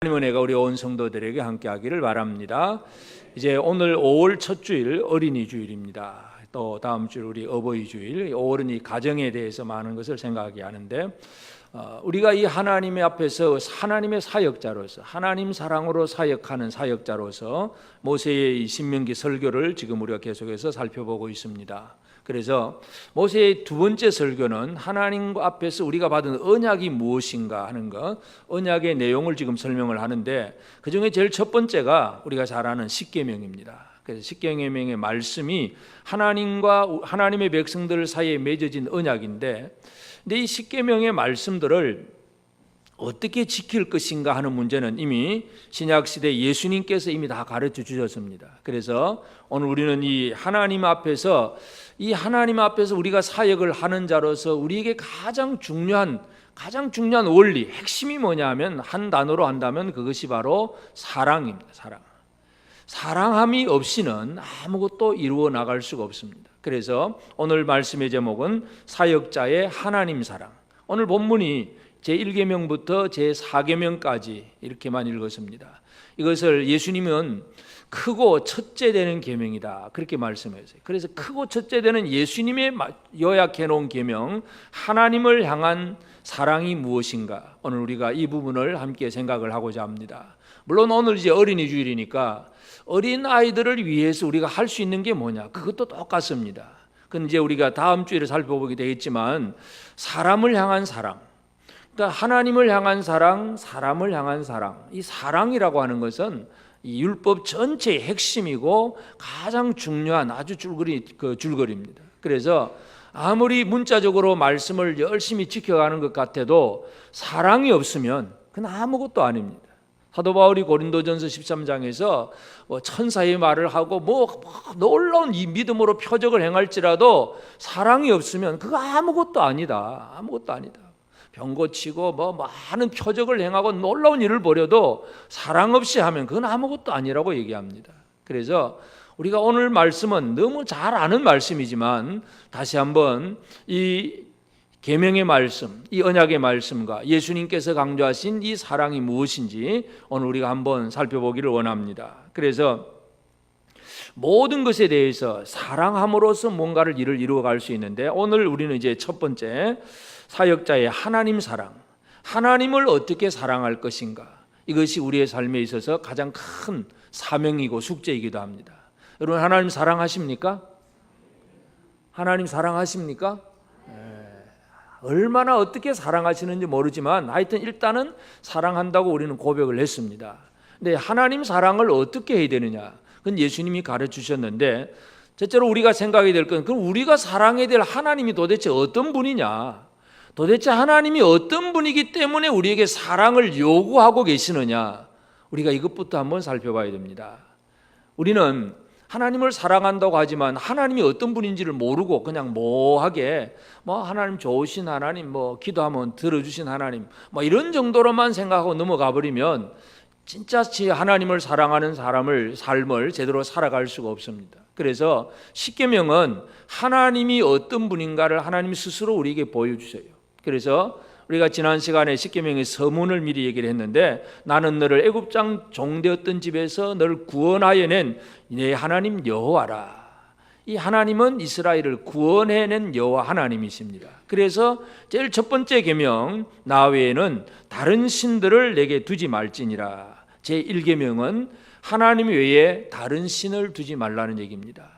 하나님의 은혜가 우리 온 성도들에게 함께하기를 바랍니다. 이제 오늘 5월 첫 주일 어린이 주일입니다. 또 다음 주 우리 어버이 주일, 5월은 이 가정에 대해서 많은 것을 생각하게 하는데 우리가 이 하나님의 앞에서 하나님의 사역자로서 하나님 사랑으로 사역하는 사역자로서 모세의 이 신명기 설교를 지금 우리가 계속해서 살펴보고 있습니다. 그래서 모세의 두 번째 설교는 하나님 앞에서 우리가 받은 언약이 무엇인가 하는 것, 언약의 내용을 지금 설명을 하는데 그 중에 제일 첫 번째가 우리가 잘 아는 십계명입니다. 그래서 십계명의 말씀이 하나님과 하나님의 백성들 사이에 맺어진 언약인데, 근데 이 십계명의 말씀들을 어떻게 지킬 것인가 하는 문제는 이미 신약시대 예수님께서 이미 다 가르쳐 주셨습니다. 그래서 오늘 우리는 이 하나님 앞에서 우리가 사역을 하는 자로서 우리에게 가장 중요한 원리, 핵심이 뭐냐 하면 한 단어로 한다면 그것이 바로 사랑입니다. 사랑함이 없이는 아무것도 이루어 나갈 수가 없습니다. 그래서 오늘 말씀의 제목은 사역자의 하나님 사랑. 오늘 본문이 제1계명부터 제4계명까지 이렇게만 읽었습니다. 이것을 예수님은 크고 첫째 되는 계명이다 그렇게 말씀하셨어요. 그래서 크고 첫째 되는 예수님의 요약해 놓은 계명, 하나님을 향한 사랑이 무엇인가, 오늘 우리가 이 부분을 함께 생각을 하고자 합니다. 물론 오늘 이제 어린이 주일이니까 어린 아이들을 위해서 우리가 할 수 있는 게 뭐냐, 그것도 똑같습니다. 그건 이제 우리가 다음 주에 살펴보게 되겠지만 사람을 향한 사랑, 그러니까 하나님을 향한 사랑, 사람을 향한 사랑, 이 사랑이라고 하는 것은 이 율법 전체의 핵심이고 가장 중요한 아주 줄거리입니다. 그래서 아무리 문자적으로 말씀을 열심히 지켜가는 것 같아도 사랑이 없으면 그건 아무것도 아닙니다. 사도 바울이 고린도전서 13장에서 천사의 말을 하고 놀라운 이 믿음으로 표적을 행할지라도 사랑이 없으면 그거 아무것도 아니다. 병 고치고 많은 표적을 행하고 놀라운 일을 벌여도 사랑 없이 하면 그건 아무것도 아니라고 얘기합니다. 그래서 우리가 오늘 말씀은 너무 잘 아는 말씀이지만 다시 한번 이 계명의 말씀, 이 언약의 말씀과 예수님께서 강조하신 이 사랑이 무엇인지 오늘 우리가 한번 살펴보기를 원합니다. 그래서 모든 것에 대해서 사랑함으로써 뭔가를 일을 이루어갈 수 있는데, 오늘 우리는 이제 첫 번째 사역자의 하나님 사랑, 하나님을 어떻게 사랑할 것인가, 이것이 우리의 삶에 있어서 가장 큰 사명이고 숙제이기도 합니다. 여러분, 하나님 사랑하십니까? 하나님 사랑하십니까? 얼마나 어떻게 사랑하시는지 모르지만 하여튼 일단은 사랑한다고 우리는 고백을 했습니다. 근데 하나님 사랑을 어떻게 해야 되느냐, 그건 예수님이 가르쳐 주셨는데, 첫째로 우리가 생각해야 될 건 그럼 우리가 사랑해야 될 하나님이 도대체 어떤 분이냐, 도대체 하나님이 어떤 분이기 때문에 우리에게 사랑을 요구하고 계시느냐, 우리가 이것부터 한번 살펴봐야 됩니다. 우리는 하나님을 사랑한다고 하지만 하나님이 어떤 분인지를 모르고 그냥 모호하게 하나님 좋으신 하나님, 기도하면 들어주신 하나님, 이런 정도로만 생각하고 넘어가 버리면 진짜 하나님을 사랑하는 삶을 제대로 살아갈 수가 없습니다. 그래서 십계명은 하나님이 어떤 분인가를 하나님 스스로 우리에게 보여주세요. 그래서 우리가 지난 시간에 십계명의 서문을 미리 얘기를 했는데, 나는 너를 애굽 땅 종되었던 집에서 너를 구원하여 낸 내 하나님 여호와라. 이 하나님은 이스라엘을 구원해낸 여호와 하나님이십니다. 그래서 제일 첫 번째 계명, 나 외에는 다른 신들을 내게 두지 말지니라. 제1계명은 하나님 외에 다른 신을 두지 말라는 얘기입니다.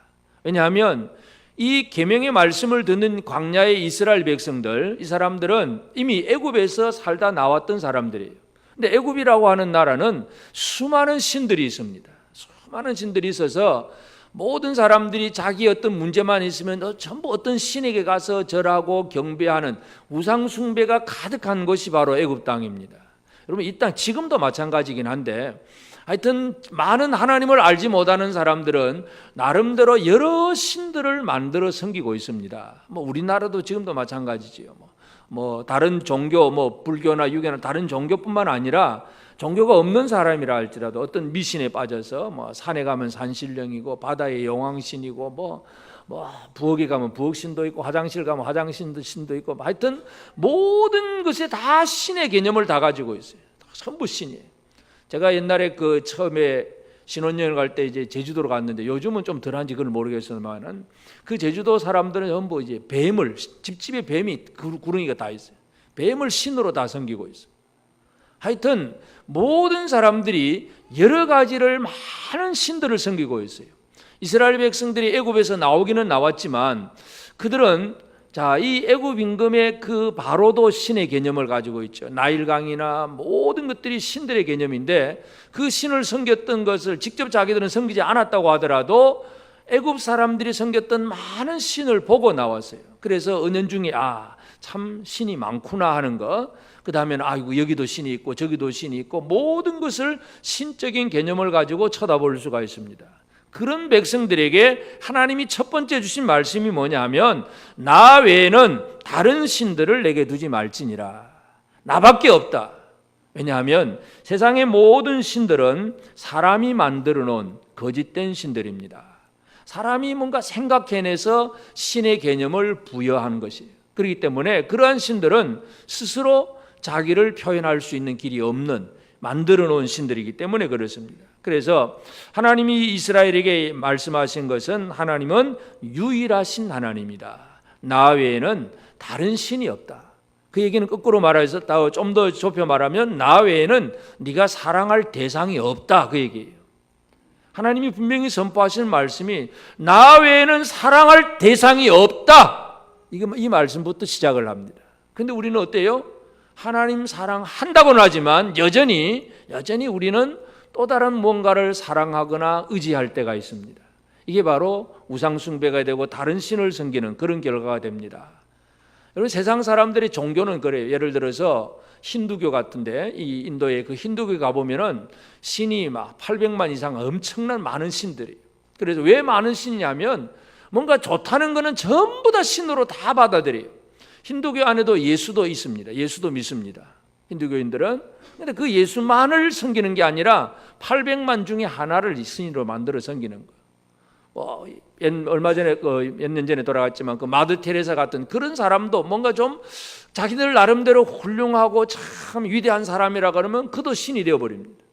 왜냐하면 이 계명의 말씀을 듣는 광야의 이스라엘 백성들, 이 사람들은 이미 애굽에서 살다 나왔던 사람들이에요. 근데 애굽이라고 하는 나라는 수많은 신들이 있습니다. 수많은 신들이 있어서 모든 사람들이 자기 어떤 문제만 있으면 전부 어떤 신에게 가서 절하고 경배하는 우상 숭배가 가득한 곳이 바로 애굽 땅입니다. 여러분, 이 땅 지금도 마찬가지긴 한데, 하여튼 많은 하나님을 알지 못하는 사람들은 나름대로 여러 신들을 만들어 섬기고 있습니다. 우리나라도 지금도 마찬가지지요. 다른 종교, 불교나 유교나 다른 종교뿐만 아니라 종교가 없는 사람이라 할지라도 어떤 미신에 빠져서 산에 가면 산신령이고 바다에 용왕신이고 부엌에 가면 부엌신도 있고 화장실 가면 화장신도 있고, 하여튼 모든 것에 다 신의 개념을 다 가지고 있어요. 전부 신이에요. 제가 옛날에 그 처음에 신혼여행 갈 때 이제 제주도로 갔는데 요즘은 좀 덜한지 그걸 모르겠지만은 그 제주도 사람들은 전부 이제 뱀을 집집에 뱀이 구렁이가 다 있어요. 뱀을 신으로 다 섬기고 있어요. 하여튼 모든 사람들이 여러 가지를 많은 신들을 섬기고 있어요. 이스라엘 백성들이 애굽에서 나오기는 나왔지만 그들은 이 애굽 임금의 그 바로도 신의 개념을 가지고 있죠. 나일강이나 모든 것들이 신들의 개념인데 그 신을 섬겼던 것을 직접 자기들은 섬기지 않았다고 하더라도 애굽 사람들이 섬겼던 많은 신을 보고 나왔어요. 그래서 은연중에 참 신이 많구나 하는 거, 그 다음에는 여기도 신이 있고 저기도 신이 있고 모든 것을 신적인 개념을 가지고 쳐다볼 수가 있습니다. 그런 백성들에게 하나님이 첫 번째 주신 말씀이 뭐냐면 나 외에는 다른 신들을 내게 두지 말지니라. 나밖에 없다. 왜냐하면 세상의 모든 신들은 사람이 만들어 놓은 거짓된 신들입니다. 사람이 뭔가 생각해내서 신의 개념을 부여한 것이에요. 그렇기 때문에 그러한 신들은 스스로 자기를 표현할 수 있는 길이 없는 만들어 놓은 신들이기 때문에 그렇습니다. 그래서 하나님이 이스라엘에게 말씀하신 것은 하나님은 유일하신 하나님이다. 나 외에는 다른 신이 없다. 그 얘기는 거꾸로 말해서 좀 더 좁혀 말하면 나 외에는 네가 사랑할 대상이 없다, 그 얘기예요. 하나님이 분명히 선포하시는 말씀이 나 외에는 사랑할 대상이 없다, 이 말씀부터 시작을 합니다. 그런데 우리는 어때요? 하나님 사랑한다고는 하지만 여전히 우리는 또 다른 뭔가를 사랑하거나 의지할 때가 있습니다. 이게 바로 우상숭배가 되고 다른 신을 섬기는 그런 결과가 됩니다. 여러분, 세상 사람들의 종교는 그래요. 예를 들어서 힌두교 같은데 이 인도에 그 힌두교에 가보면은 신이 막 800만 이상 엄청난 많은 신들이. 그래서 왜 많은 신이냐면 뭔가 좋다는 거는 전부 다 신으로 다 받아들여요. 힌두교 안에도 예수도 있습니다. 예수도 믿습니다. 힌두교인들은. 근데 그 예수만을 섬기는 게 아니라 800만 중에 하나를 신으로 만들어 섬기는 거예요. 얼마 전에 몇 년 전에 돌아갔지만 그 마더 테레사 같은 그런 사람도 뭔가 좀 자기들 나름대로 훌륭하고 참 위대한 사람이라 그러면 그도 신이 되어버립니다.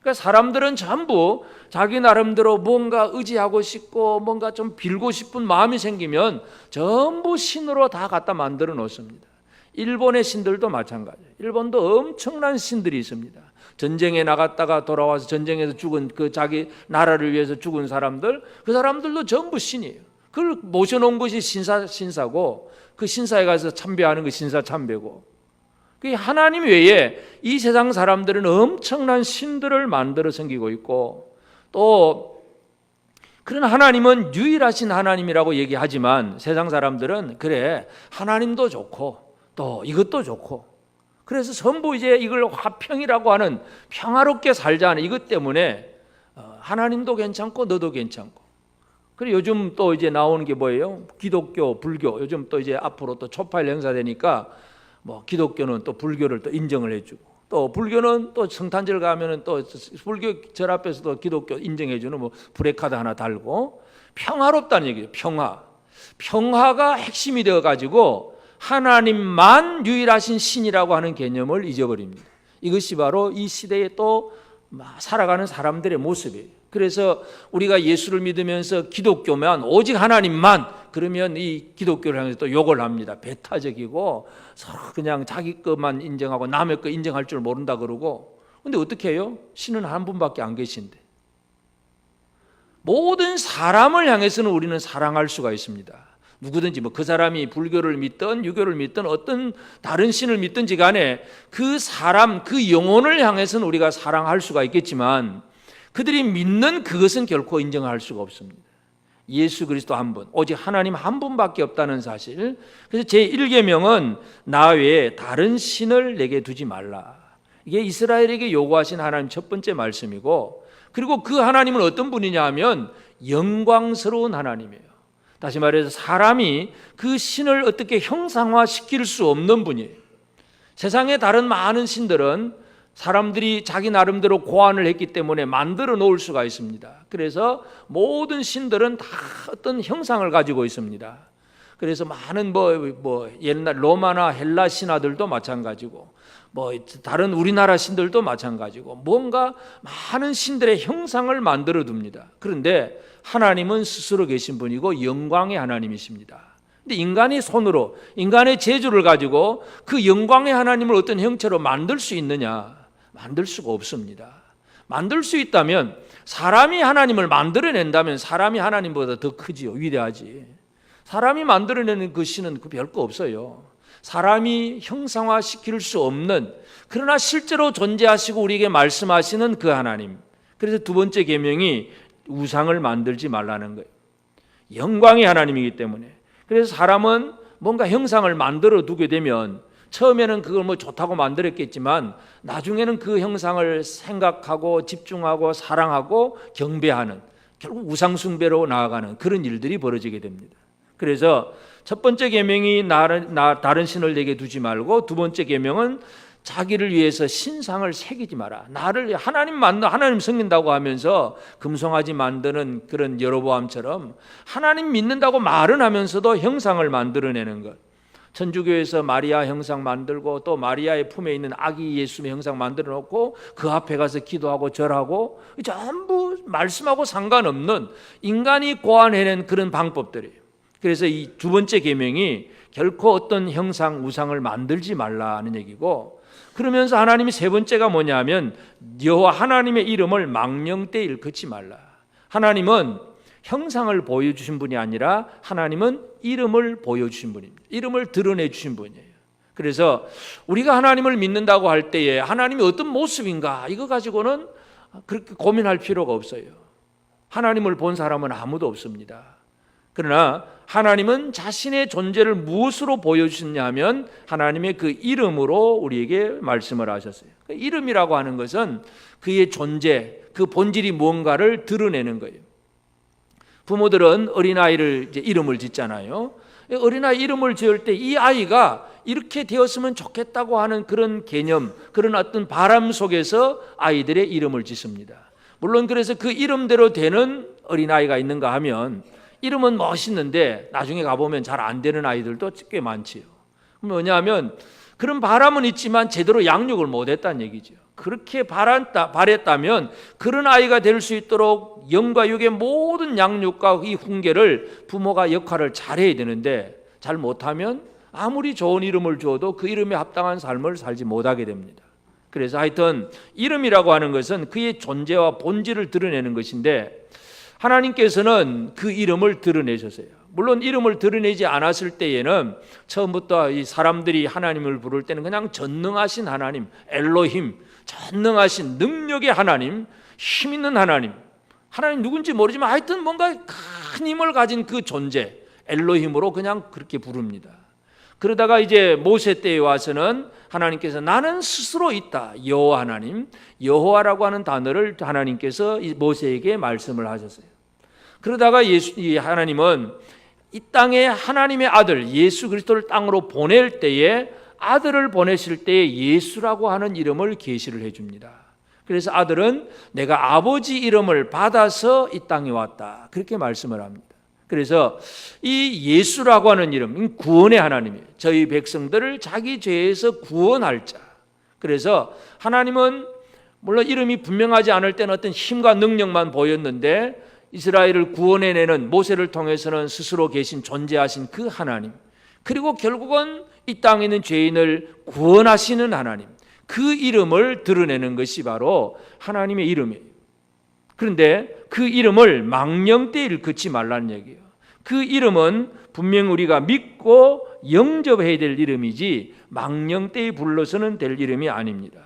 그러니까 사람들은 전부 자기 나름대로 뭔가 의지하고 싶고 뭔가 좀 빌고 싶은 마음이 생기면 전부 신으로 다 갖다 만들어 놓습니다. 일본의 신들도 마찬가지예요. 일본도 엄청난 신들이 있습니다. 전쟁에 나갔다가 돌아와서 전쟁에서 죽은 그 자기 나라를 위해서 죽은 사람들, 그 사람들도 전부 신이에요. 그걸 모셔놓은 것이 신사고 그 신사에 가서 참배하는 것 신사 참배고, 그 하나님 외에 이 세상 사람들은 엄청난 신들을 만들어 섬기고 있고, 또 그런 하나님은 유일하신 하나님이라고 얘기하지만 세상 사람들은 그래 하나님도 좋고 또 이것도 좋고, 그래서 전부 이제 이걸 화평이라고 하는 평화롭게 살자는 이것 때문에 하나님도 괜찮고 너도 괜찮고. 그리고 요즘 또 이제 나오는 게 뭐예요? 기독교, 불교. 요즘 또 이제 앞으로 또 초파일 행사되니까 뭐 기독교는 또 불교를 또 인정을 해주고, 또 불교는 또 성탄절 가면은 또 불교 절 앞에서도 기독교 인정해주는 뭐 브레카드 하나 달고, 평화롭다는 얘기예요. 평화가 핵심이 되어 가지고 하나님만 유일하신 신이라고 하는 개념을 잊어버립니다. 이것이 바로 이 시대에 또 살아가는 사람들의 모습이에요. 그래서 우리가 예수를 믿으면서 기독교면 오직 하나님만, 그러면 이 기독교를 향해서 또 욕을 합니다. 배타적이고 서로 그냥 자기 것만 인정하고 남의 것 인정할 줄 모른다 그러고. 근데 어떻게 해요? 신은 한 분밖에 안 계신데. 모든 사람을 향해서는 우리는 사랑할 수가 있습니다. 누구든지 뭐 그 사람이 불교를 믿든 유교를 믿든 어떤 다른 신을 믿든지 간에 그 사람, 그 영혼을 향해서는 우리가 사랑할 수가 있겠지만 그들이 믿는 그것은 결코 인정할 수가 없습니다. 예수 그리스도 한 분, 오직 하나님 한 분밖에 없다는 사실. 그래서 제1계명은 나 외에 다른 신을 내게 두지 말라. 이게 이스라엘에게 요구하신 하나님 첫 번째 말씀이고, 그리고 그 하나님은 어떤 분이냐 하면 영광스러운 하나님이에요. 다시 말해서 사람이 그 신을 어떻게 형상화시킬 수 없는 분이에요. 세상에 다른 많은 신들은 사람들이 자기 나름대로 고안을 했기 때문에 만들어 놓을 수가 있습니다. 그래서 모든 신들은 다 어떤 형상을 가지고 있습니다. 그래서 많은 옛날 로마나 헬라 신화들도 마찬가지고 뭐 다른 우리나라 신들도 마찬가지고 뭔가 많은 신들의 형상을 만들어 둡니다. 그런데 하나님은 스스로 계신 분이고 영광의 하나님이십니다. 근데 인간의 손으로, 인간의 재주를 가지고 그 영광의 하나님을 어떤 형체로 만들 수 있느냐? 만들 수가 없습니다. 만들 수 있다면, 사람이 하나님을 만들어낸다면 사람이 하나님보다 더 크지요. 위대하지. 사람이 만들어내는 그 신은 그 별거 없어요. 사람이 형상화시킬 수 없는, 그러나 실제로 존재하시고 우리에게 말씀하시는 그 하나님. 그래서 두 번째 계명이 우상을 만들지 말라는 거예요. 영광의 하나님이기 때문에. 그래서 사람은 뭔가 형상을 만들어 두게 되면 처음에는 그걸 뭐 좋다고 만들었겠지만 나중에는 그 형상을 생각하고 집중하고 사랑하고 경배하는, 결국 우상 숭배로 나아가는 그런 일들이 벌어지게 됩니다. 그래서 첫 번째 계명이 다른 신을 내게 두지 말고, 두 번째 계명은 자기를 위해서 신상을 새기지 마라. 나를 하나님 섬긴다고 하면서 금송아지 만드는 그런 여로보암처럼 하나님 믿는다고 말은 하면서도 형상을 만들어내는 것. 천주교에서 마리아 형상 만들고 또 마리아의 품에 있는 아기 예수의 형상 만들어 놓고 그 앞에 가서 기도하고 절하고, 전부 말씀하고 상관없는 인간이 고안해낸 그런 방법들이에요. 그래서 이 두 번째 계명이 결코 어떤 형상, 우상을 만들지 말라는 얘기고, 그러면서 하나님이 세 번째가 뭐냐면 여호와 하나님의 이름을 망령되이 일컫지 말라. 하나님은 형상을 보여주신 분이 아니라 하나님은 이름을 보여주신 분입니다. 이름을 드러내주신 분이에요. 그래서 우리가 하나님을 믿는다고 할 때에 하나님이 어떤 모습인가, 이거 가지고는 그렇게 고민할 필요가 없어요. 하나님을 본 사람은 아무도 없습니다. 그러나 하나님은 자신의 존재를 무엇으로 보여주셨냐 하면 하나님의 그 이름으로 우리에게 말씀을 하셨어요. 그 이름이라고 하는 것은 그의 존재, 그 본질이 무언가를 드러내는 거예요. 부모들은 어린아이를 이제 이름을 짓잖아요. 어린아이 이름을 지을 때 이 아이가 이렇게 되었으면 좋겠다고 하는 그런 개념, 그런 어떤 바람 속에서 아이들의 이름을 짓습니다. 물론 그래서 그 이름대로 되는 어린아이가 있는가 하면 이름은 멋있는데 나중에 가보면 잘 안 되는 아이들도 꽤 많지요. 뭐냐면 그런 바람은 있지만 제대로 양육을 못했다는 얘기죠. 그렇게 바랬다면 그런 아이가 될 수 있도록 영과 육의 모든 양육과 이 훈계를 부모가 역할을 잘해야 되는데, 잘 못하면 아무리 좋은 이름을 줘도 그 이름에 합당한 삶을 살지 못하게 됩니다. 그래서 하여튼 이름이라고 하는 것은 그의 존재와 본질을 드러내는 것인데, 하나님께서는 그 이름을 드러내셨어요. 물론 이름을 드러내지 않았을 때에는 처음부터 이 사람들이 하나님을 부를 때는 그냥 전능하신 하나님, 엘로힘, 전능하신 능력의 하나님, 힘 있는 하나님, 하나님 누군지 모르지만 하여튼 뭔가 큰 힘을 가진 그 존재, 엘로힘으로 그냥 그렇게 부릅니다. 그러다가 이제 모세 때에 와서는 하나님께서 나는 스스로 있다, 여호와 하나님, 여호와라고 하는 단어를 하나님께서 모세에게 말씀을 하셨어요. 그러다가 하나님은 이 땅에 하나님의 아들 예수 그리스도를 땅으로 보낼 때에, 아들을 보내실 때에 예수라고 하는 이름을 계시를 해줍니다. 그래서 아들은 내가 아버지 이름을 받아서 이 땅에 왔다, 그렇게 말씀을 합니다. 그래서 이 예수라고 하는 이름, 구원의 하나님이에요. 저희 백성들을 자기 죄에서 구원할 자. 그래서 하나님은 물론 이름이 분명하지 않을 때는 어떤 힘과 능력만 보였는데, 이스라엘을 구원해내는 모세를 통해서는 스스로 계신 존재하신 그 하나님, 그리고 결국은 이 땅에 있는 죄인을 구원하시는 하나님, 그 이름을 드러내는 것이 바로 하나님의 이름이에요. 그런데 그 이름을 망령되이 일컫지 말라는 얘기예요. 그 이름은 분명 우리가 믿고 영접해야 될 이름이지 망령되이 불러서는 될 이름이 아닙니다.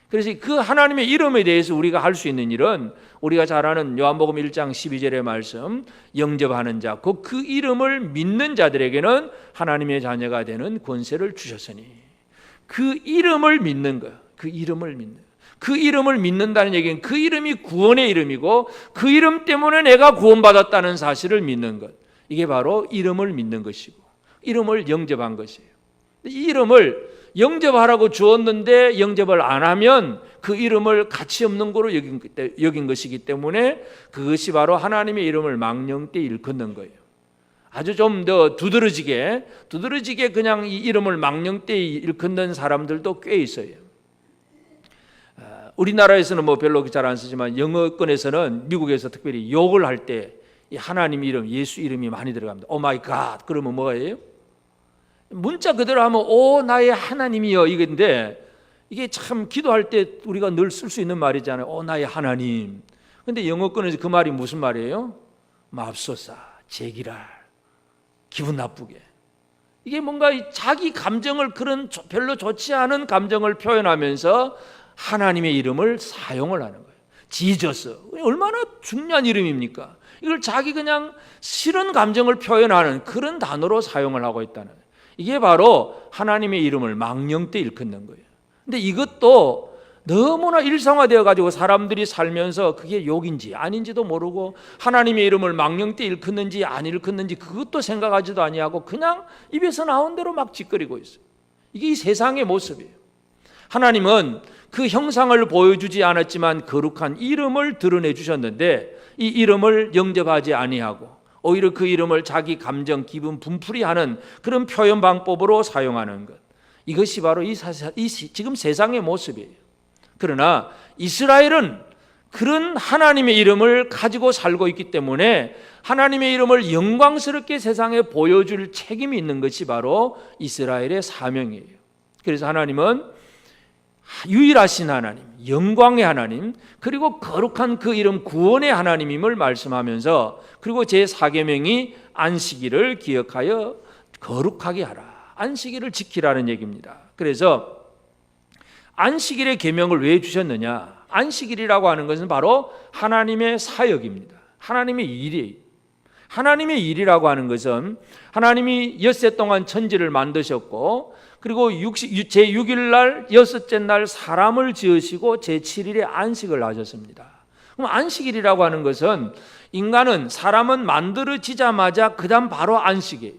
그래서 그 하나님의 이름에 대해서 우리가 할 수 있는 일은 우리가 잘 아는 요한복음 1장 12절의 말씀, 영접하는 자, 그 이름을 믿는 자들에게는 하나님의 자녀가 되는 권세를 주셨으니, 그 이름을 믿는 거예요. 그 이름을 믿는, 그 이름을 믿는다는 얘기는 그 이름이 구원의 이름이고 그 이름 때문에 내가 구원받았다는 사실을 믿는 것, 이게 바로 이름을 믿는 것이고 이름을 영접한 것이에요. 이 이름을 영접하라고 주었는데 영접을 안 하면 그 이름을 가치 없는 거로 여긴 것이기 때문에 그것이 바로 하나님의 이름을 망령되이 일컫는 거예요. 아주 좀 더 두드러지게 그냥 이 이름을 망령되이 일컫는 사람들도 꽤 있어요. 우리나라에서는 뭐 별로 잘 안 쓰지만 영어권에서는 미국에서 특별히 욕을 할 때 이 하나님 이름, 예수 이름이 많이 들어갑니다. 오 마이 갓 그러면 뭐예요? 문자 그대로 하면 오 나의 하나님이여 이건데 이게 참 기도할 때 우리가 늘 쓸 수 있는 말이잖아요. 오 나의 하나님. 근데 영어권에서 그 말이 무슨 말이에요? 맙소사, 제기랄, 기분 나쁘게. 이게 뭔가 자기 감정을 그런 별로 좋지 않은 감정을 표현하면서 하나님의 이름을 사용을 하는 거예요. 지저스. 얼마나 중요한 이름입니까? 이걸 자기 그냥 싫은 감정을 표현하는 그런 단어로 사용을 하고 있다는 거예요. 이게 바로 하나님의 이름을 망령되 일컫는 거예요. 근데 이것도 너무나 일상화되어 가지고 사람들이 살면서 그게 욕인지 아닌지도 모르고 하나님의 이름을 망령되 일컫는지 안 일컫는지 그것도 생각하지도 아니하고 그냥 입에서 나온 대로 막 짓거리고 있어요. 이게 이 세상의 모습이에요. 하나님은 그 형상을 보여주지 않았지만 거룩한 이름을 드러내 주셨는데 이 이름을 영접하지 아니하고 오히려 그 이름을 자기 감정, 기분 분풀이하는 그런 표현 방법으로 사용하는 것. 이것이 바로 지금 세상의 모습이에요. 그러나 이스라엘은 그런 하나님의 이름을 가지고 살고 있기 때문에 하나님의 이름을 영광스럽게 세상에 보여줄 책임이 있는 것이 바로 이스라엘의 사명이에요. 그래서 하나님은 유일하신 하나님, 영광의 하나님, 그리고 거룩한 그 이름 구원의 하나님임을 말씀하면서 그리고 제4계명이 안식일을 기억하여 거룩하게 하라. 안식일을 지키라는 얘기입니다. 그래서 안식일의 계명을 왜 주셨느냐? 안식일이라고 하는 것은 바로 하나님의 사역입니다. 하나님의 일이에요. 하나님의 일이라고 하는 것은 하나님이 엿새 동안 천지를 만드셨고 그리고 제6일 날 여섯째 날 사람을 지으시고 제7일에 안식을 하셨습니다. 그럼 안식일이라고 하는 것은 사람은 만들어지자마자 그 다음 바로 안식이에요.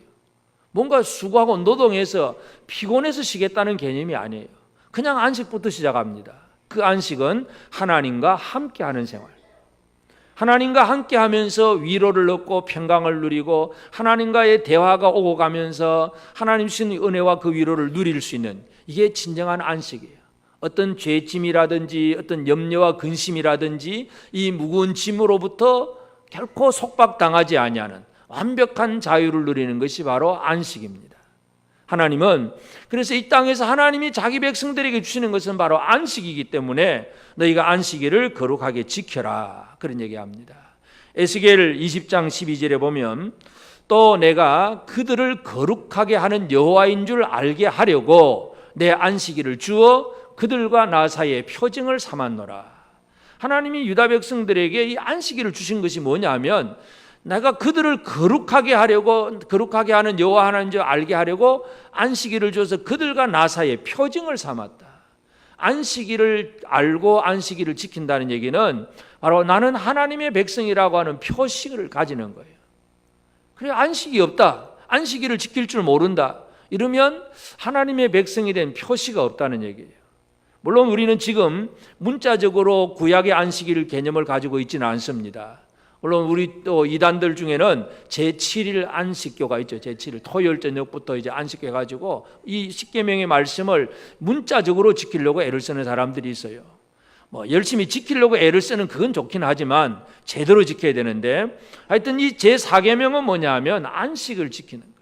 뭔가 수고하고 노동해서 피곤해서 쉬겠다는 개념이 아니에요. 그냥 안식부터 시작합니다. 그 안식은 하나님과 함께하는 생활. 하나님과 함께하면서 위로를 얻고 평강을 누리고 하나님과의 대화가 오고 가면서 하나님 주신 은혜와 그 위로를 누릴 수 있는 이게 진정한 안식이에요. 어떤 죄짐이라든지 어떤 염려와 근심이라든지 이 무거운 짐으로부터 결코 속박당하지 아니하는 완벽한 자유를 누리는 것이 바로 안식입니다. 하나님은 그래서 이 땅에서 하나님이 자기 백성들에게 주시는 것은 바로 안식이기 때문에 너희가 안식일을 거룩하게 지켜라 그런 얘기합니다. 에스겔 20장 12절에 보면 또 내가 그들을 거룩하게 하는 여호와인 줄 알게 하려고 내 안식일을 주어 그들과 나 사이에 표징을 삼았노라. 하나님이 유다 백성들에게 이 안식일을 주신 것이 뭐냐면 내가 그들을 거룩하게 하는 여호와 하나님인 줄 알게 하려고 안식일을 줘서 그들과 나 사이에 표징을 삼았다. 안식일을 알고 안식일을 지킨다는 얘기는 바로 나는 하나님의 백성이라고 하는 표식을 가지는 거예요. 그래 안식이 없다. 안식일을 지킬 줄 모른다. 이러면 하나님의 백성이 된 표시가 없다는 얘기예요. 물론 우리는 지금 문자적으로 구약의 안식일 개념을 가지고 있지는 않습니다. 물론 우리 또 이단들 중에는 제7일 안식교가 있죠. 제7일 토요일 저녁부터 이제 안식교 가지고 이 십계명의 말씀을 문자적으로 지키려고 애를 쓰는 사람들이 있어요. 뭐 열심히 지키려고 애를 쓰는 그건 좋긴 하지만 제대로 지켜야 되는데 하여튼 이 제4계명은 뭐냐 하면 안식을 지키는 거예요.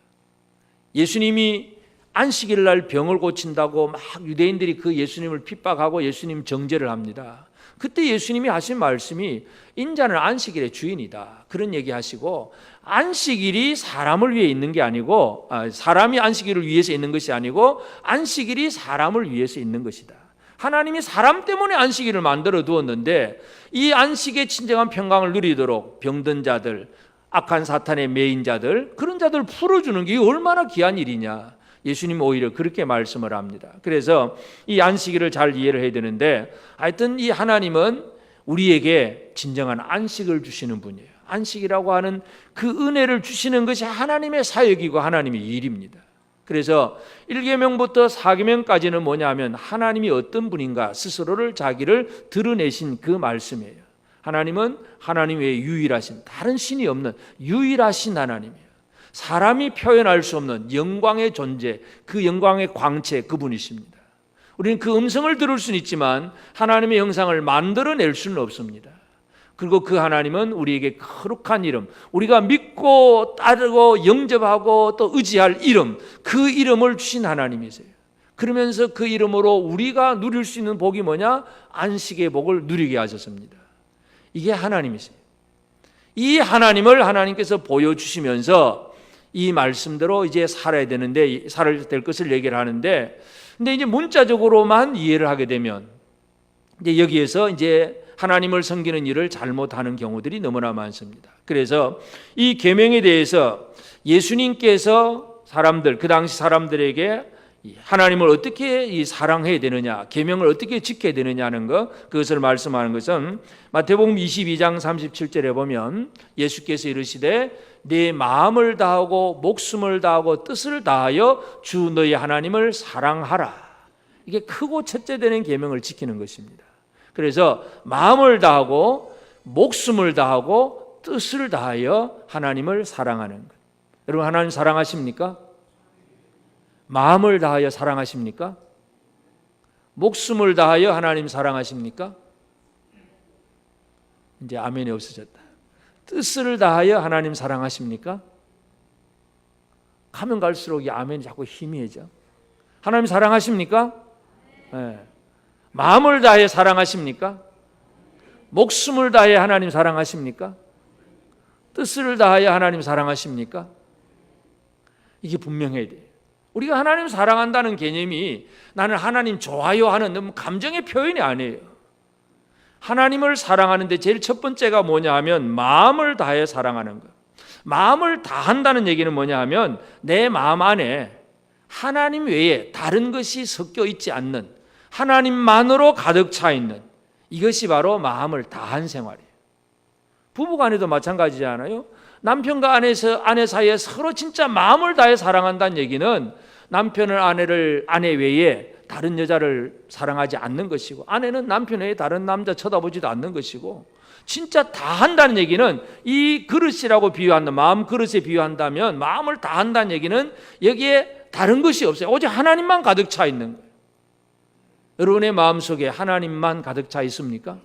예수님이 안식일 날 병을 고친다고 막 유대인들이 그 예수님을 핍박하고 예수님 정죄를 합니다. 그때 예수님이 하신 말씀이 인자는 안식일의 주인이다 그런 얘기하시고 안식일이 사람을 위해 있는 게 아니고 사람이 안식일을 위해서 있는 것이 아니고 안식일이 사람을 위해서 있는 것이다. 하나님이 사람 때문에 안식일을 만들어 두었는데 이 안식의 진정한 평강을 누리도록 병든 자들, 악한 사탄의 매인 자들 그런 자들을 풀어주는 게 얼마나 귀한 일이냐. 예수님 오히려 그렇게 말씀을 합니다. 그래서 이 안식일을 잘 이해를 해야 되는데 하여튼 이 하나님은 우리에게 진정한 안식을 주시는 분이에요. 안식이라고 하는 그 은혜를 주시는 것이 하나님의 사역이고 하나님의 일입니다. 그래서 1계명부터 4계명까지는 뭐냐 하면 하나님이 어떤 분인가 스스로를 자기를 드러내신 그 말씀이에요. 하나님은 하나님 외에 유일하신 다른 신이 없는 유일하신 하나님이에요. 사람이 표현할 수 없는 영광의 존재, 그 영광의 광채, 그분이십니다. 우리는 그 음성을 들을 수는 있지만 하나님의 형상을 만들어낼 수는 없습니다. 그리고 그 하나님은 우리에게 거룩한 이름, 우리가 믿고 따르고 영접하고 또 의지할 이름, 그 이름을 주신 하나님이세요. 그러면서 그 이름으로 우리가 누릴 수 있는 복이 뭐냐? 안식의 복을 누리게 하셨습니다. 이게 하나님이세요. 이 하나님을 하나님께서 보여주시면서 이 말씀대로 이제 살아야 되는데, 살아야 될 것을 얘기를 하는데, 근데 이제 문자적으로만 이해를 하게 되면 이제 여기에서 이제 하나님을 섬기는 일을 잘못하는 경우들이 너무나 많습니다. 그래서 이 계명에 대해서 예수님께서 사람들, 그 당시 사람들에게 하나님을 어떻게 사랑해야 되느냐, 계명을 어떻게 지켜야 되느냐 하는 것, 그것을 말씀하는 것은 마태복음 22장 37절에 보면 예수께서 이르시되 내 마음을 다하고 목숨을 다하고 뜻을 다하여 주 너희 하나님을 사랑하라. 이게 크고 첫째 되는 계명을 지키는 것입니다. 그래서 마음을 다하고 목숨을 다하고 뜻을 다하여 하나님을 사랑하는 것. 여러분, 하나님 사랑하십니까? 마음을 다하여 사랑하십니까? 목숨을 다하여 하나님 사랑하십니까? 이제 아멘이 없어졌다. 뜻을 다하여 하나님 사랑하십니까? 가면 갈수록 이 아멘이 자꾸 희미해져. 하나님 사랑하십니까? 네. 마음을 다하여 사랑하십니까? 목숨을 다하여 하나님 사랑하십니까? 뜻을 다하여 하나님 사랑하십니까? 이게 분명해야 돼요. 우리가 하나님 사랑한다는 개념이 나는 하나님 좋아요 하는 너무 감정의 표현이 아니에요. 하나님을 사랑하는데 제일 첫 번째가 뭐냐 하면 마음을 다해 사랑하는 것. 마음을 다한다는 얘기는 뭐냐 하면 내 마음 안에 하나님 외에 다른 것이 섞여 있지 않는, 하나님만으로 가득 차 있는, 이것이 바로 마음을 다한 생활이에요. 부부간에도 마찬가지지 않아요? 남편과 아내 사이에 서로 진짜 마음을 다해 사랑한다는 얘기는 남편은 아내 외에 다른 여자를 사랑하지 않는 것이고, 아내는 남편 외에 다른 남자 쳐다보지도 않는 것이고, 진짜 다 한다는 얘기는 이 그릇이라고 비유한다, 마음 그릇에 비유한다면 마음을 다 한다는 얘기는 여기에 다른 것이 없어요. 오직 하나님만 가득 차 있는 거예요. 여러분의 마음속에 하나님만 가득 차 있습니까?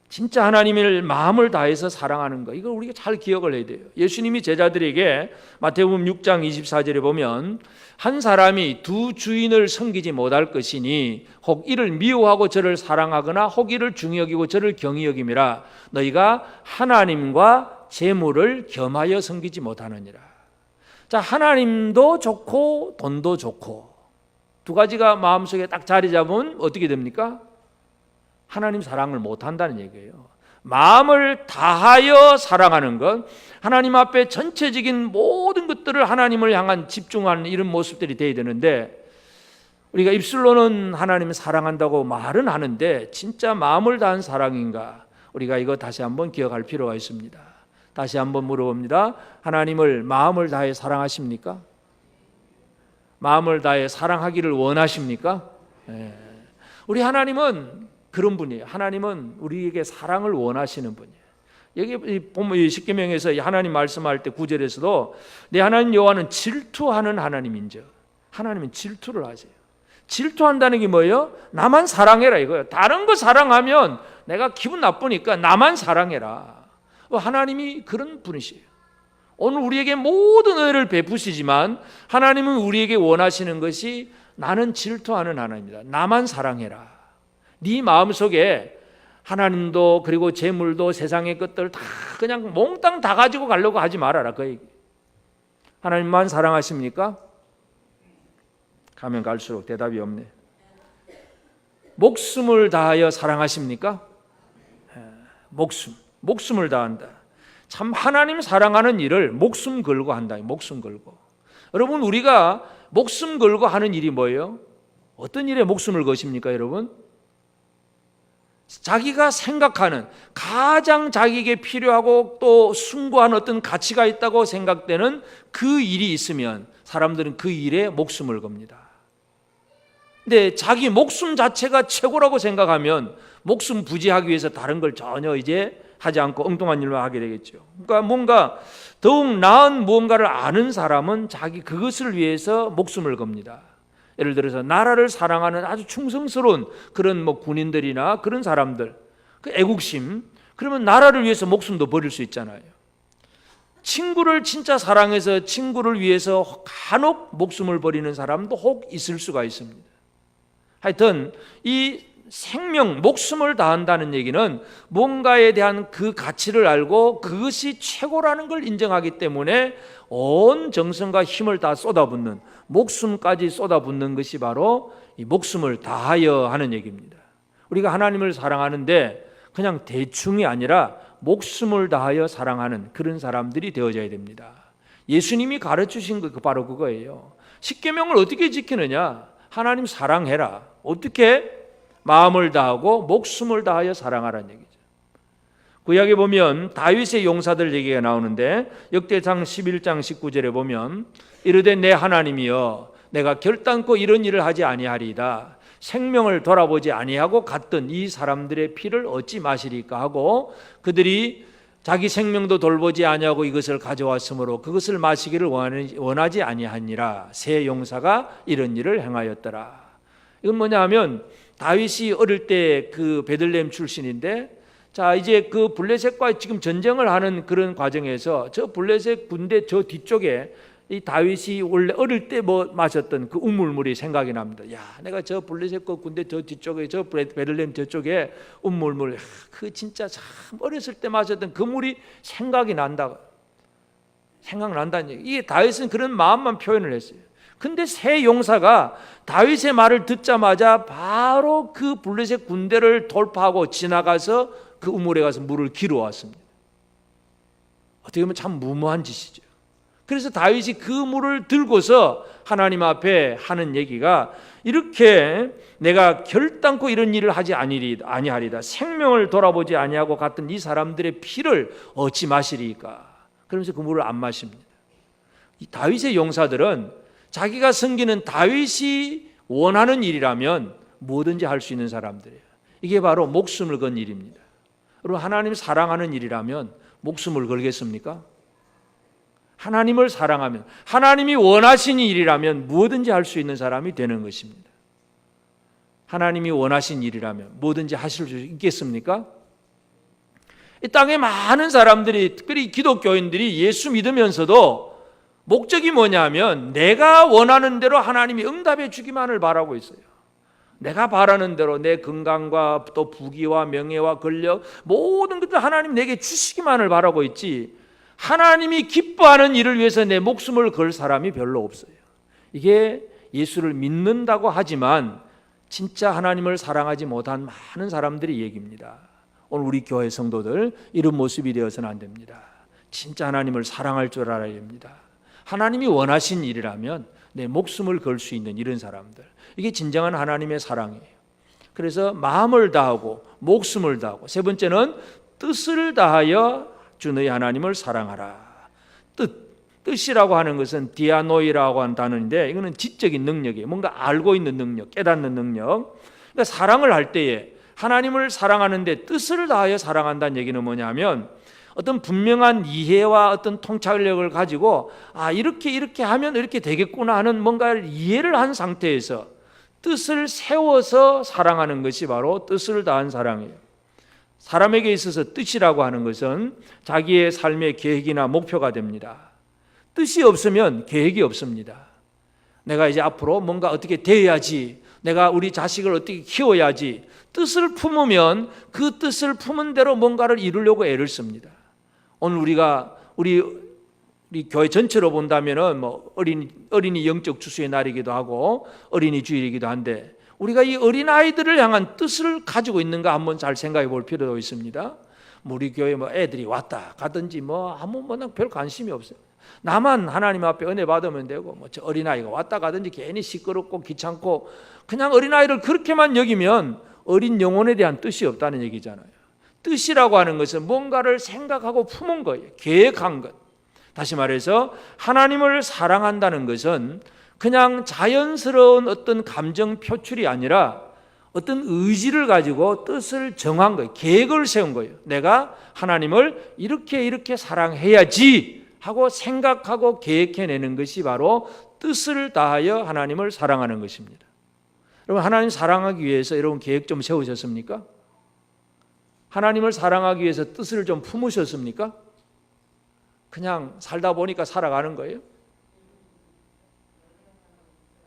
진짜 하나님을 마음을 다해서 사랑하는 거, 이걸 우리가 잘 기억을 해야 돼요. 예수님이 제자들에게 마태복음 6장 24절에 보면 한 사람이 두 주인을 섬기지 못할 것이니 혹 이를 미워하고 저를 사랑하거나 혹 이를 중히 여기고 저를 경히 여김이라. 너희가 하나님과 재물을 겸하여 섬기지 못하느니라. 자, 하나님도 좋고 돈도 좋고 두 가지가 마음속에 딱 자리 잡으면 어떻게 됩니까? 하나님 사랑을 못한다는 얘기예요. 마음을 다하여 사랑하는 것, 하나님 앞에 전체적인 모든 것들을 하나님을 향한 집중하는 이런 모습들이 돼야 되는데, 우리가 입술로는 하나님을 사랑한다고 말은 하는데 진짜 마음을 다한 사랑인가? 우리가 이거 다시 한번 기억할 필요가 있습니다. 다시 한번 물어봅니다. 하나님을 마음을 다해 사랑하십니까? 마음을 다해 사랑하기를 원하십니까? 네. 우리 하나님은 그런 분이에요. 하나님은 우리에게 사랑을 원하시는 분이에요. 여기 보면 십계명에서 하나님 말씀할 때 9절에서도 내 하나님 여호와는 질투하는 하나님인즉, 하나님은 질투를 하세요. 질투한다는 게 뭐예요? 나만 사랑해라 이거예요. 다른 거 사랑하면 내가 기분 나쁘니까 나만 사랑해라. 하나님이 그런 분이시에요. 오늘 우리에게 모든 은혜를 베푸시지만 하나님은 우리에게 원하시는 것이 나는 질투하는 하나님이다. 나만 사랑해라. 네 마음속에 하나님도 그리고 재물도 세상의 것들 다 그냥 몽땅 다 가지고 가려고 하지 말아라. 그 얘기. 하나님만 사랑하십니까? 가면 갈수록 대답이 없네. 목숨을 다하여 사랑하십니까? 목숨을 다한다. 참 하나님 사랑하는 일을 목숨 걸고 한다. 목숨 걸고. 여러분, 우리가 목숨 걸고 하는 일이 뭐예요? 어떤 일에 목숨을 거십니까, 여러분? 자기가 생각하는 가장 자기에게 필요하고 또 숭고한 어떤 가치가 있다고 생각되는 그 일이 있으면 사람들은 그 일에 목숨을 겁니다. 근데 자기 목숨 자체가 최고라고 생각하면 목숨 부지하기 위해서 다른 걸 전혀 이제 하지 않고 엉뚱한 일만 하게 되겠죠. 그러니까 뭔가 더욱 나은 무언가를 아는 사람은 자기 그것을 위해서 목숨을 겁니다. 예를 들어서 나라를 사랑하는 아주 충성스러운 그런 군인들이나 그런 사람들, 그 애국심, 그러면 나라를 위해서 목숨도 버릴 수 있잖아요. 친구를 진짜 사랑해서 친구를 위해서 간혹 목숨을 버리는 사람도 혹 있을 수가 있습니다. 하여튼 이 생명, 목숨을 다한다는 얘기는 뭔가에 대한 그 가치를 알고 그것이 최고라는 걸 인정하기 때문에 온 정성과 힘을 다 쏟아붓는, 목숨까지 쏟아붓는 것이 바로 이 목숨을 다하여 하는 얘기입니다. 우리가 하나님을 사랑하는데 그냥 대충이 아니라 목숨을 다하여 사랑하는 그런 사람들이 되어져야 됩니다. 예수님이 가르치신 거 바로 그거예요. 십계명을 어떻게 지키느냐? 하나님 사랑해라. 어떻게? 마음을 다하고 목숨을 다하여 사랑하라는 얘기죠. 구약에 보면 다윗의 용사들 얘기가 나오는데 역대상 11장 19절에 보면 이르되 내 하나님이여 내가 결단코 이런 일을 하지 아니하리이다. 생명을 돌아보지 아니하고 갔던 이 사람들의 피를 얻지 마시리까 하고 그들이 자기 생명도 돌보지 아니하고 이것을 가져왔으므로 그것을 마시기를 원하지 아니하니라. 세 용사가 이런 일을 행하였더라. 이건 뭐냐 하면 다윗이 어릴 때 그 베들레헴 출신인데 자 이제 그 블레셋과 지금 전쟁을 하는 그런 과정에서 저 블레셋 군대 저 뒤쪽에 이 다윗이 원래 어릴 때 마셨던 그 우물물이 생각이 납니다. 야, 내가 저 블레셋 군대 저 뒤쪽에 저 베들레헴 저쪽에 우물물 그 진짜 참 어렸을 때 마셨던 그 물이 생각이 난다. 생각난다는 얘기. 이게 다윗은 그런 마음만 표현을 했어요. 근데 세 용사가 다윗의 말을 듣자마자 바로 그 블레셋 군대를 돌파하고 지나가서 그 우물에 가서 물을 기르왔습니다. 어떻게 보면 참 무모한 짓이죠. 그래서 다윗이 그 물을 들고서 하나님 앞에 하는 얘기가 이렇게 내가 결단코 이런 일을 하지 아니하리다. 생명을 돌아보지 아니하고 갔던 이 사람들의 피를 얻지 마시리까. 그러면서 그 물을 안 마십니다. 이 다윗의 용사들은 자기가 섬기는 다윗이 원하는 일이라면 뭐든지 할 수 있는 사람들이에요. 이게 바로 목숨을 건 일입니다. 여러분 하나님 사랑하는 일이라면 목숨을 걸겠습니까? 하나님을 사랑하면 하나님이 원하신 일이라면 뭐든지 할 수 있는 사람이 되는 것입니다. 하나님이 원하신 일이라면 뭐든지 하실 수 있겠습니까? 이 땅에 많은 사람들이 특별히 기독교인들이 예수 믿으면서도 목적이 뭐냐면 내가 원하는 대로 하나님이 응답해 주기만을 바라고 있어요. 내가 바라는 대로 내 건강과 또 부귀와 명예와 권력 모든 것들 하나님 내게 주시기만을 바라고 있지 하나님이 기뻐하는 일을 위해서 내 목숨을 걸 사람이 별로 없어요. 이게 예수를 믿는다고 하지만 진짜 하나님을 사랑하지 못한 많은 사람들의 얘기입니다. 오늘 우리 교회 성도들 이런 모습이 되어서는 안 됩니다. 진짜 하나님을 사랑할 줄 알아야 됩니다. 하나님이 원하신 일이라면 내 목숨을 걸 수 있는 이런 사람들, 이게 진정한 하나님의 사랑이에요. 그래서 마음을 다하고 목숨을 다하고 세 번째는 뜻을 다하여 주 너희 하나님을 사랑하라. 뜻이라고 하는 것은 디아노이라고 하는 단어인데 이거는 지적인 능력이에요. 뭔가 알고 있는 능력, 깨닫는 능력. 그러니까 사랑을 할 때에 하나님을 사랑하는데 뜻을 다하여 사랑한다는 얘기는 뭐냐면 어떤 분명한 이해와 어떤 통찰력을 가지고 이렇게 하면 이렇게 되겠구나 하는 뭔가를 이해를 한 상태에서 뜻을 세워서 사랑하는 것이 바로 뜻을 다한 사랑이에요. 사람에게 있어서 뜻이라고 하는 것은 자기의 삶의 계획이나 목표가 됩니다. 뜻이 없으면 계획이 없습니다. 내가 이제 앞으로 뭔가 어떻게 되어야지, 내가 우리 자식을 어떻게 키워야지, 뜻을 품으면 그 뜻을 품은 대로 뭔가를 이루려고 애를 씁니다. 오늘 우리 교회 전체로 본다면은 어린이 영적 추수의 날이기도 하고 어린이 주일이기도 한데 우리가 이 어린 아이들을 향한 뜻을 가지고 있는가 한번 잘 생각해 볼 필요가 있습니다. 우리 교회 애들이 왔다 가든지 아무 별 관심이 없어요. 나만 하나님 앞에 은혜 받으면 되고 저 어린 아이가 왔다 가든지 괜히 시끄럽고 귀찮고 그냥 어린 아이를 그렇게만 여기면 어린 영혼에 대한 뜻이 없다는 얘기잖아요. 뜻이라고 하는 것은 뭔가를 생각하고 품은 거예요. 계획한 것. 다시 말해서 하나님을 사랑한다는 것은 그냥 자연스러운 어떤 감정 표출이 아니라 어떤 의지를 가지고 뜻을 정한 거예요. 계획을 세운 거예요. 내가 하나님을 이렇게 사랑해야지 하고 생각하고 계획해내는 것이 바로 뜻을 다하여 하나님을 사랑하는 것입니다. 여러분, 하나님 사랑하기 위해서 여러분 계획 좀 세우셨습니까? 하나님을 사랑하기 위해서 뜻을 좀 품으셨습니까? 그냥 살다 보니까 살아가는 거예요?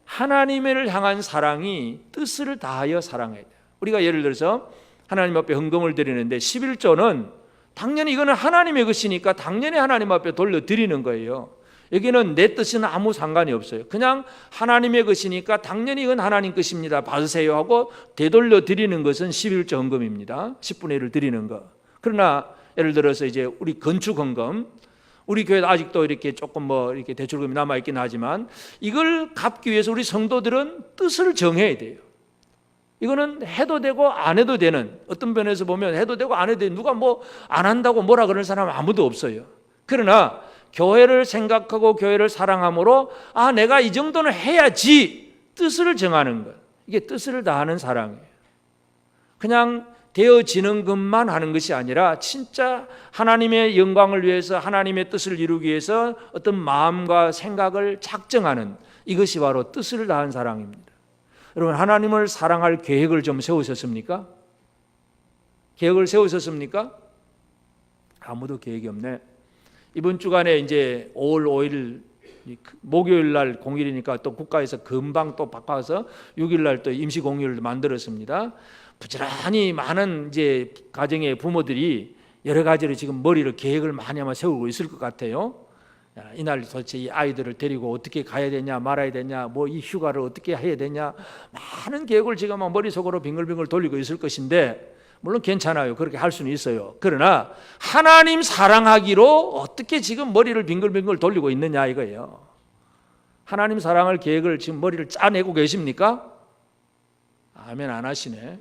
하나님을 향한 사랑이 뜻을 다하여 사랑해야 돼요. 우리가 예를 들어서 하나님 앞에 헌금을 드리는데 11조는 당연히 이거는 하나님의 것이니까 당연히 하나님 앞에 돌려드리는 거예요. 여기는 내 뜻은 아무 상관이 없어요. 그냥 하나님의 것이니까 당연히 이건 하나님 것입니다. 받으세요 하고 되돌려 드리는 것은 11조 헌금입니다. 10분의 1을 드리는 거. 그러나 예를 들어서 이제 우리 건축 헌금, 우리 교회도 아직도 이렇게 조금 이렇게 대출금이 남아있긴 하지만 이걸 갚기 위해서 우리 성도들은 뜻을 정해야 돼요. 이거는 해도 되고 안 해도 되는, 어떤 면에서 보면 해도 되고 안 해도 되는, 누가 안 한다고 뭐라 그러는 사람은 아무도 없어요. 그러나 교회를 생각하고 교회를 사랑함으로 내가 이 정도는 해야지 뜻을 정하는 것, 이게 뜻을 다하는 사랑이에요. 그냥 되어지는 것만 하는 것이 아니라 진짜 하나님의 영광을 위해서 하나님의 뜻을 이루기 위해서 어떤 마음과 생각을 작정하는, 이것이 바로 뜻을 다한 사랑입니다. 여러분, 하나님을 사랑할 계획을 좀 세우셨습니까? 계획을 세우셨습니까? 아무도 계획이 없네. 이번 주간에 이제 5월 5일 목요일 날 공휴일이니까 또 국가에서 금방 또 바꿔서 6일 날 또 임시 공휴일을 만들었습니다. 부지런히 많은 이제 가정의 부모들이 여러 가지로 지금 머리를 계획을 많이 아마 세우고 있을 것 같아요. 이날 도대체 이 아이들을 데리고 어떻게 가야 되냐 말아야 되냐, 이 휴가를 어떻게 해야 되냐, 많은 계획을 지금 머릿속으로 빙글빙글 돌리고 있을 것인데, 물론 괜찮아요. 그렇게 할 수는 있어요. 그러나 하나님 사랑하기로 어떻게 지금 머리를 빙글빙글 돌리고 있느냐 이거예요. 하나님 사랑할 계획을 지금 머리를 짜내고 계십니까? 아멘 안 하시네.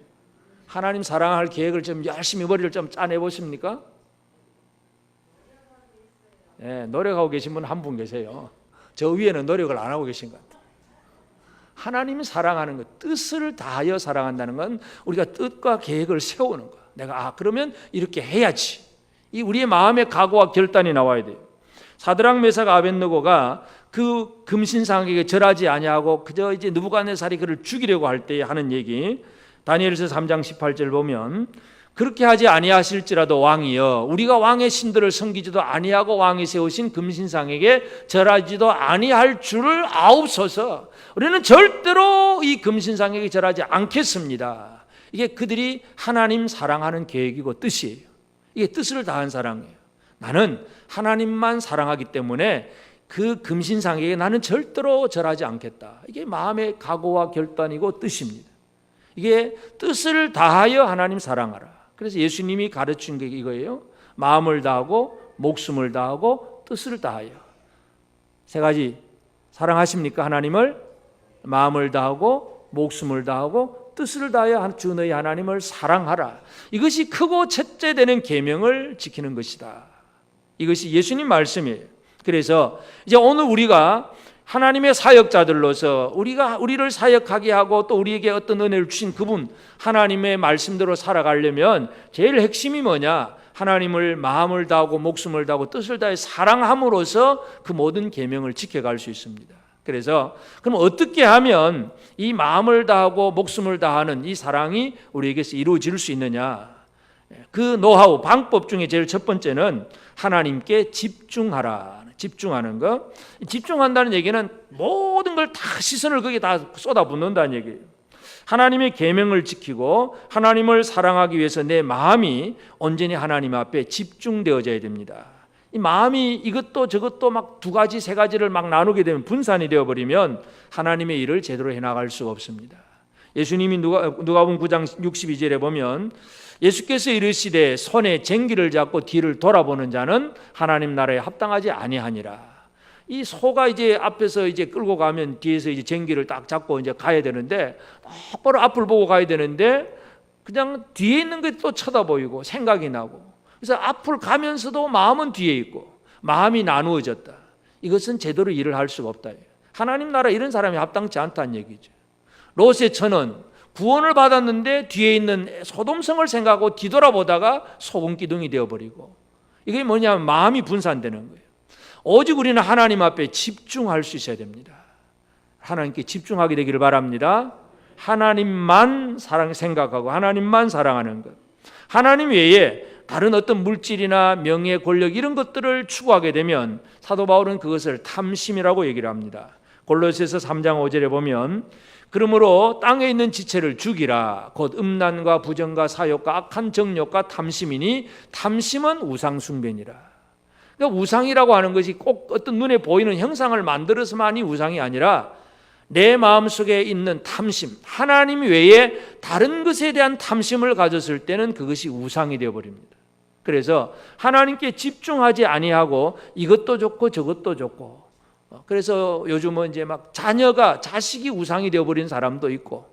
하나님 사랑할 계획을 좀 열심히 머리를 좀 짜내 보십니까? 네, 노력하고 계신 분 한 분 계세요. 저 위에는 노력을 안 하고 계신 것 같아요. 하나님 사랑하는 것, 뜻을 다하여 사랑한다는 건 우리가 뜻과 계획을 세우는 거야. 내가 그러면 이렇게 해야지. 이 우리의 마음의 각오와 결단이 나와야 돼요. 사드락 메삭 아벳느고가 그 금신상에게 절하지 아니하고 그저 이제 느부갓네살이 그를 죽이려고 할 때 하는 얘기, 다니엘서 3장 18절 보면, 그렇게 하지 아니하실지라도 왕이여, 우리가 왕의 신들을 섬기지도 아니하고 왕이 세우신 금신상에게 절하지도 아니할 줄을 아옵소서. 우리는 절대로 이 금신상에게 절하지 않겠습니다. 이게 그들이 하나님 사랑하는 계획이고 뜻이에요. 이게 뜻을 다한 사랑이에요. 나는 하나님만 사랑하기 때문에 그 금신상에게 나는 절대로 절하지 않겠다. 이게 마음의 각오와 결단이고 뜻입니다. 이게 뜻을 다하여 하나님 사랑하라. 그래서 예수님이 가르친 게 이거예요. 마음을 다하고 목숨을 다하고 뜻을 다하여. 세 가지. 사랑하십니까? 하나님을 마음을 다하고 목숨을 다하고 뜻을 다하여 주 너희 하나님을 사랑하라. 이것이 크고 첫째 되는 계명을 지키는 것이다. 이것이 예수님 말씀이에요. 그래서 이제 오늘 우리가 하나님의 사역자들로서 우리를 사역하게 하고 또 우리에게 어떤 은혜를 주신 그분 하나님의 말씀대로 살아가려면 제일 핵심이 뭐냐? 하나님을 마음을 다하고 목숨을 다하고 뜻을 다해 사랑함으로써 그 모든 계명을 지켜갈 수 있습니다. 그래서 그럼 어떻게 하면 이 마음을 다하고 목숨을 다하는 이 사랑이 우리에게서 이루어질 수 있느냐? 그 노하우, 방법 중에 제일 첫 번째는 하나님께 집중하라. 집중하는 거. 집중한다는 얘기는 모든 걸 다 시선을 거기에 다 쏟아붓는다는 얘기예요. 하나님의 계명을 지키고 하나님을 사랑하기 위해서 내 마음이 온전히 하나님 앞에 집중되어져야 됩니다. 이 마음이 이것도 저것도 막 두 가지 세 가지를 막 나누게 되면 분산이 되어버리면 하나님의 일을 제대로 해나갈 수가 없습니다. 예수님이 누가복음 9장 62절에 보면 예수께서 이르시되 손에 쟁기를 잡고 뒤를 돌아보는 자는 하나님 나라에 합당하지 아니하니라. 이 소가 이제 앞에서 이제 끌고 가면 뒤에서 이제 쟁기를 딱 잡고 이제 가야 되는데 똑바로 앞을 보고 가야 되는데 그냥 뒤에 있는 게 또 쳐다보이고 생각이 나고, 그래서 앞을 가면서도 마음은 뒤에 있고 마음이 나누어졌다. 이것은 제대로 일을 할 수가 없다. 하나님 나라 이런 사람이 합당치 않다는 얘기죠. 롯의 처는 구원을 받았는데 뒤에 있는 소돔성을 생각하고 뒤돌아보다가 소금 기둥이 되어버리고, 이게 뭐냐면 마음이 분산되는 거예요. 오직 우리는 하나님 앞에 집중할 수 있어야 됩니다. 하나님께 집중하게 되기를 바랍니다. 하나님만 생각하고 하나님만 사랑하는 것, 하나님 외에 다른 어떤 물질이나 명예, 권력 이런 것들을 추구하게 되면 사도 바울은 그것을 탐심이라고 얘기를 합니다. 골로새서 3장 5절에 보면 그러므로 땅에 있는 지체를 죽이라. 곧 음란과 부정과 사욕과 악한 정욕과 탐심이니 탐심은 우상숭배니라. 그러니까 우상이라고 하는 것이 꼭 어떤 눈에 보이는 형상을 만들어서만이 우상이 아니라 내 마음속에 있는 탐심, 하나님 외에 다른 것에 대한 탐심을 가졌을 때는 그것이 우상이 되어버립니다. 그래서 하나님께 집중하지 아니하고 이것도 좋고 저것도 좋고, 그래서 요즘은 이제 막 자식이 우상이 되어버린 사람도 있고,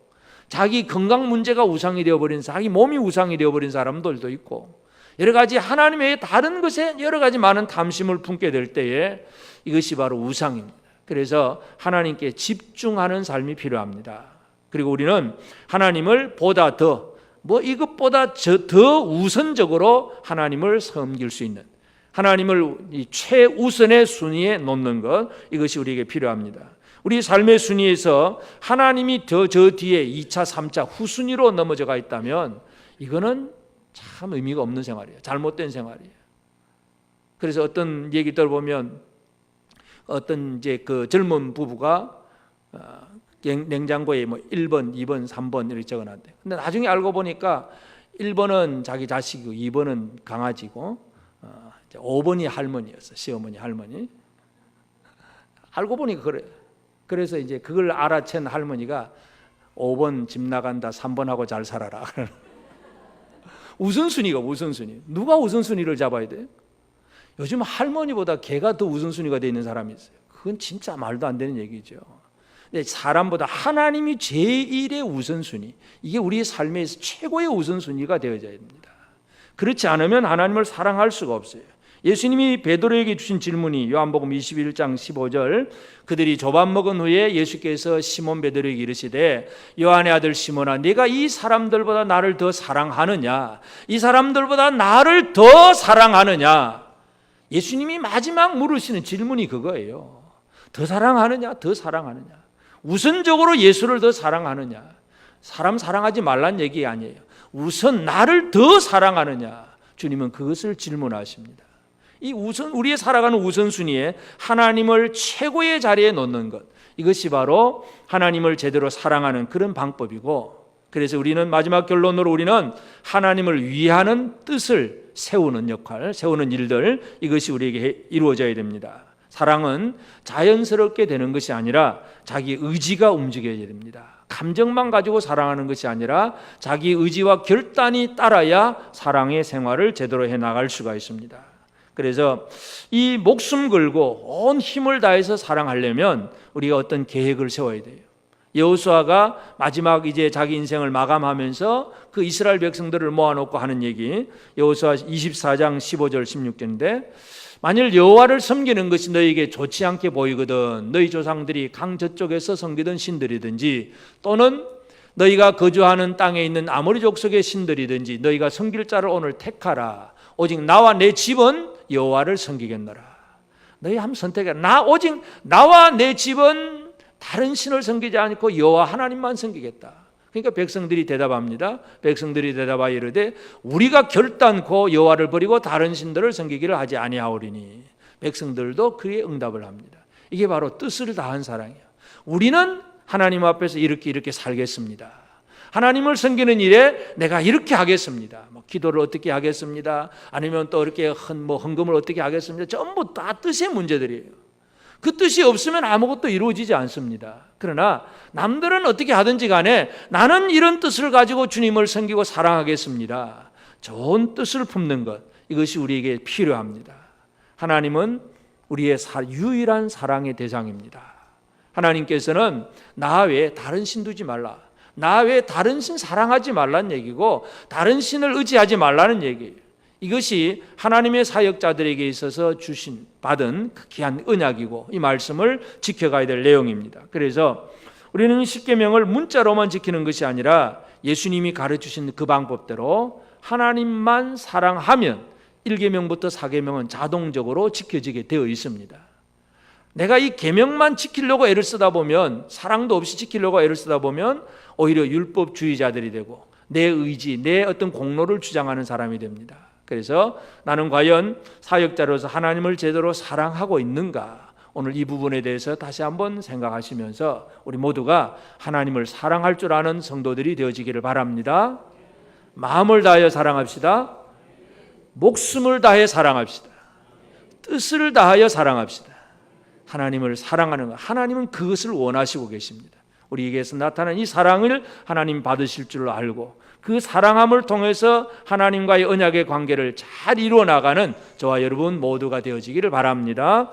자기 건강 문제가 우상이 되어버린, 자기 몸이 우상이 되어버린 사람들도 있고, 여러 가지 하나님 외에 다른 것에 여러 가지 많은 탐심을 품게 될 때에 이것이 바로 우상입니다. 그래서 하나님께 집중하는 삶이 필요합니다. 그리고 우리는 하나님을 보다 더 이것보다 더 우선적으로 하나님을 섬길 수 있는, 하나님을 최우선의 순위에 놓는 것, 이것이 우리에게 필요합니다. 우리 삶의 순위에서 하나님이 저 뒤에 2차, 3차 후순위로 넘어져가 있다면 이거는 참 의미가 없는 생활이에요. 잘못된 생활이에요. 그래서 어떤 얘기 들어보면 어떤 이제 그 젊은 부부가 냉장고에 1번, 2번, 3번 이렇게 적어놨대. 근데 나중에 알고 보니까 1번은 자기 자식이고 2번은 강아지고 5번이 할머니였어. 시어머니 할머니. 알고 보니까 그래. 그래서 이제 그걸 알아챈 할머니가 5번 집 나간다, 3번하고 잘 살아라. 우선순위가 우선순위. 누가 우선순위를 잡아야 돼? 요즘 할머니보다 개가 더 우선순위가 되어 있는 사람이 있어요. 그건 진짜 말도 안 되는 얘기죠. 사람보다 하나님이 제1의 우선순위, 이게 우리의 삶에서 최고의 우선순위가 되어져야 됩니다. 그렇지 않으면 하나님을 사랑할 수가 없어요. 예수님이 베드로에게 주신 질문이 요한복음 21장 15절, 그들이 조밥 먹은 후에 예수께서 시몬 베드로에게 이르시되 요한의 아들 시몬아, 네가 이 사람들보다 나를 더 사랑하느냐? 이 사람들보다 나를 더 사랑하느냐? 예수님이 마지막 물으시는 질문이 그거예요. 더 사랑하느냐? 더 사랑하느냐? 우선적으로 예수를 더 사랑하느냐? 사람 사랑하지 말란 얘기 아니에요. 우선 나를 더 사랑하느냐? 주님은 그것을 질문하십니다. 이 우리의 살아가는 우선순위에 하나님을 최고의 자리에 놓는 것, 이것이 바로 하나님을 제대로 사랑하는 그런 방법이고, 그래서 우리는 마지막 결론으로 우리는 하나님을 위하는 뜻을 세우는 역할, 세우는 일들, 이것이 우리에게 이루어져야 됩니다. 사랑은 자연스럽게 되는 것이 아니라 자기 의지가 움직여야 됩니다. 감정만 가지고 사랑하는 것이 아니라 자기 의지와 결단이 따라야 사랑의 생활을 제대로 해나갈 수가 있습니다. 그래서 이 목숨 걸고 온 힘을 다해서 사랑하려면 우리가 어떤 계획을 세워야 돼요. 여호수아가 마지막 이제 자기 인생을 마감하면서 그 이스라엘 백성들을 모아놓고 하는 얘기, 여호수아 24장 15절 16절인데, 만일 여호와를 섬기는 것이 너희에게 좋지 않게 보이거든 너희 조상들이 강 저쪽에서 섬기던 신들이든지 또는 너희가 거주하는 땅에 있는 아모리 족속의 신들이든지 너희가 섬길 자를 오늘 택하라. 오직 나와 내 집은 여호와를 섬기겠노라. 너희 한번 선택해라. 오직 나와 내 집은 다른 신을 섬기지 않고 여호와 하나님만 섬기겠다. 그러니까 백성들이 대답합니다. 백성들이 대답하여 이르되 우리가 결단코 여호와를 버리고 다른 신들을 섬기기를 하지 아니하오리니. 백성들도 그의 응답을 합니다. 이게 바로 뜻을 다한 사랑이에요. 우리는 하나님 앞에서 이렇게 살겠습니다. 하나님을 섬기는 일에 내가 이렇게 하겠습니다. 기도를 어떻게 하겠습니다. 아니면 또 이렇게 헌금을 어떻게 하겠습니다. 전부 다 뜻의 문제들이에요. 그 뜻이 없으면 아무것도 이루어지지 않습니다. 그러나 남들은 어떻게 하든지 간에 나는 이런 뜻을 가지고 주님을 섬기고 사랑하겠습니다. 좋은 뜻을 품는 것, 이것이 우리에게 필요합니다. 하나님은 우리의 유일한 사랑의 대상입니다. 하나님께서는 나 외에 다른 신 두지 말라, 나 외에 다른 신 사랑하지 말라는 얘기고 다른 신을 의지하지 말라는 얘기예요. 이것이 하나님의 사역자들에게 있어서 받은 귀한 언약이고 이 말씀을 지켜가야 될 내용입니다. 그래서 우리는 십계명을 문자로만 지키는 것이 아니라 예수님이 가르치신 그 방법대로 하나님만 사랑하면 1계명부터 4계명은 자동적으로 지켜지게 되어 있습니다. 내가 이 계명만 지키려고 애를 쓰다 보면, 사랑도 없이 지키려고 애를 쓰다 보면 오히려 율법주의자들이 되고 내 의지, 내 어떤 공로를 주장하는 사람이 됩니다. 그래서 나는 과연 사역자로서 하나님을 제대로 사랑하고 있는가? 오늘 이 부분에 대해서 다시 한번 생각하시면서 우리 모두가 하나님을 사랑할 줄 아는 성도들이 되어지기를 바랍니다. 마음을 다하여 사랑합시다. 목숨을 다해 사랑합시다. 뜻을 다하여 사랑합시다. 하나님을 사랑하는 것, 하나님은 그것을 원하시고 계십니다. 우리에게서 나타난 이 사랑을 하나님 받으실 줄 알고 그 사랑함을 통해서 하나님과의 언약의 관계를 잘 이루어 나가는 저와 여러분 모두가 되어지기를 바랍니다.